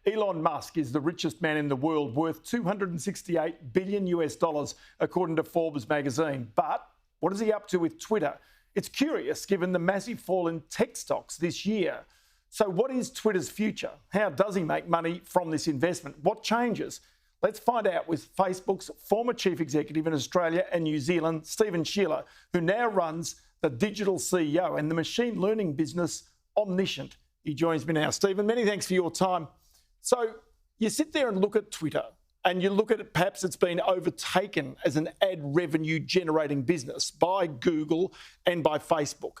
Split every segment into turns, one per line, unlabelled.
Elon Musk is the richest man in the world, worth $268 billion US, according to Forbes magazine. But what is he up to with Twitter? It's curious, given the massive fall in tech stocks this year. So what is Twitter's future? How does he make money from this investment? What changes? Let's find out with Facebook's former chief executive in Australia and New Zealand, Stephen Shearer, who now runs the digital CEO and the machine learning business Omniscient. He joins me now. Stephen, many thanks for your time. So you sit there and look at Twitter and you look at it, perhaps it's been overtaken as an ad revenue generating business by Google and by Facebook.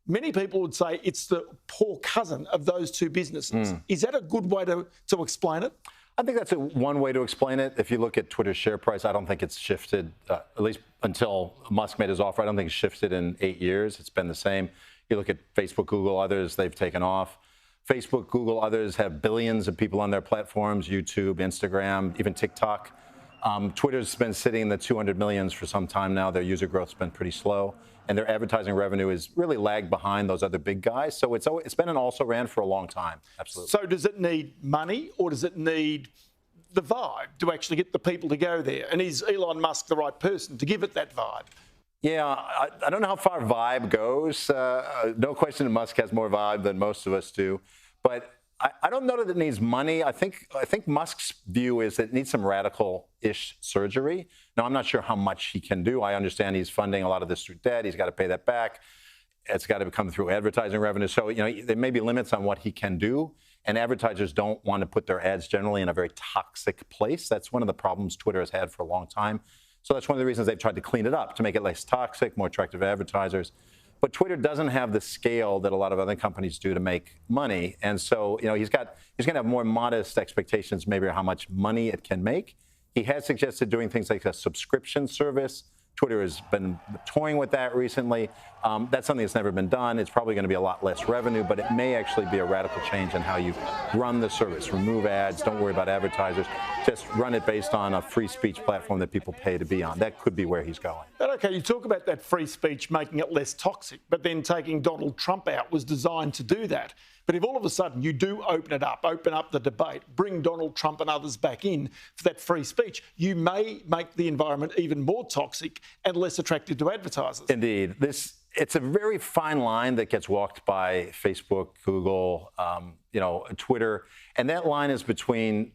Many people would say it's the poor cousin of those two businesses. Is that a good way to explain it?
I think that's one way to explain it. If you look at Twitter's share price, I don't think it's shifted, at least until Musk made his offer. I don't think it's shifted in 8 years. It's been the same. You look at Facebook, Google, others, they've taken off. Facebook, Google, others have billions of people on their platforms, YouTube, Instagram, even TikTok. Twitter's been sitting in the 200 millions for some time now. Their user growth's been pretty slow, and their advertising revenue is really lagged behind those other big guys. So it's been an also-ran for a long time, absolutely.
So does it need money, or does it need the vibe to actually get the people to go there? And is Elon Musk the right person to give it that vibe?
Yeah, I don't know how far vibe goes. No question Musk has more vibe than most of us do. But I don't know that it needs money. I think Musk's view is that it needs some radical-ish surgery. Now, I'm not sure how much he can do. I understand he's funding a lot of this through debt. He's got to pay that back. It's got to come through advertising revenue. So, there may be limits on what he can do. And advertisers don't want to put their ads generally in a very toxic place. That's one of the problems Twitter has had for a long time. So that's one of the reasons they've tried to clean it up, to make it less toxic, more attractive to advertisers. But Twitter doesn't have the scale that a lot of other companies do to make money. And so, he's going to have more modest expectations maybe of how much money it can make. He has suggested doing things like a subscription service. Twitter has been toying with that recently. That's something that's never been done. It's probably going to be a lot less revenue, but it may actually be a radical change in how you run the service. Remove ads, don't worry about advertisers. Just run it based on a free speech platform that people pay to be on. That could be where he's going.
But okay, you talk about that free speech making it less toxic, but then taking Donald Trump out was designed to do that. But if all of a sudden you do open up the debate, bring Donald Trump and others back in for that free speech, you may make the environment even more toxic and less attractive to advertisers.
Indeed. It's a very fine line that gets walked by Facebook, Google, Twitter. And that line is between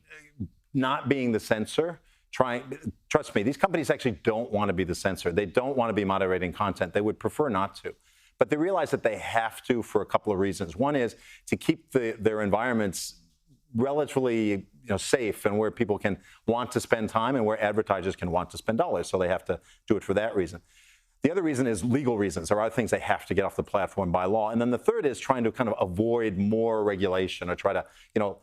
not being the censor. Trust me, these companies actually don't want to be the censor. They don't want to be moderating content. They would prefer not to. But they realize that they have to for a couple of reasons. One is to keep their environments relatively safe and where people can want to spend time and where advertisers can want to spend dollars. So they have to do it for that reason. The other reason is legal reasons. There are things they have to get off the platform by law. And then the third is trying to kind of avoid more regulation or try to,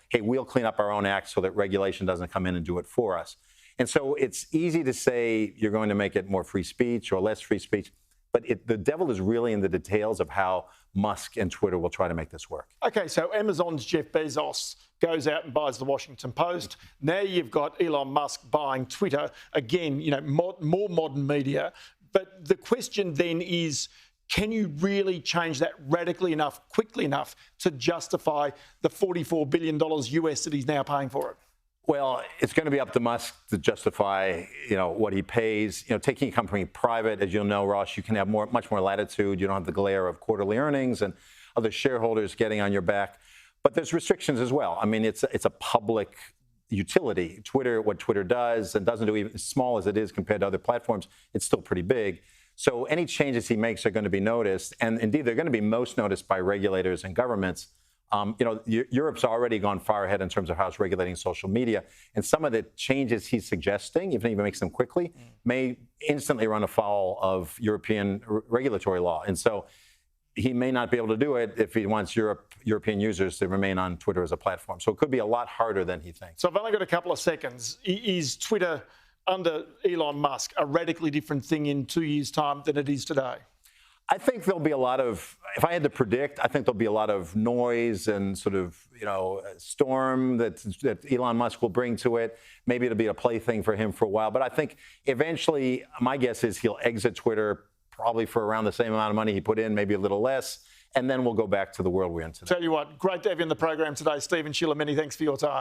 hey, we'll clean up our own act so that regulation doesn't come in and do it for us. And so it's easy to say you're going to make it more free speech or less free speech. But the devil is really in the details of how Musk and Twitter will try to make this work.
Okay, so Amazon's Jeff Bezos goes out and buys the Washington Post. Now you've got Elon Musk buying Twitter. Again, more modern media. But the question then is, can you really change that radically enough, quickly enough to justify the $44 billion US that he's now paying for it?
Well, it's going to be up to Musk to justify, what he pays. Taking a company private, as you'll know, Ross, you can have much more latitude. You don't have the glare of quarterly earnings and other shareholders getting on your back. But there's restrictions as well. I mean, it's a public utility. What Twitter does and doesn't do, even as small as it is compared to other platforms, it's still pretty big. So any changes he makes are going to be noticed. And indeed, they're going to be most noticed by regulators and governments. Europe's already gone far ahead in terms of how it's regulating social media. And some of the changes he's suggesting, if he even makes them quickly, may instantly run afoul of European regulatory law. And so he may not be able to do it if he wants European users to remain on Twitter as a platform. So it could be a lot harder than he thinks.
So I've only got a couple of seconds. Is Twitter under Elon Musk a radically different thing in 2 years' time than it is today?
I think there'll be a lot of, if I had to predict, I think there'll be a lot of noise and sort of, storm that Elon Musk will bring to it. Maybe it'll be a plaything for him for a while. But I think eventually, my guess is he'll exit Twitter probably for around the same amount of money he put in, maybe a little less. And then we'll go back to the world we're in today.
Tell you what, great to have you in the program today, Stephen Shearer. Many thanks for your time.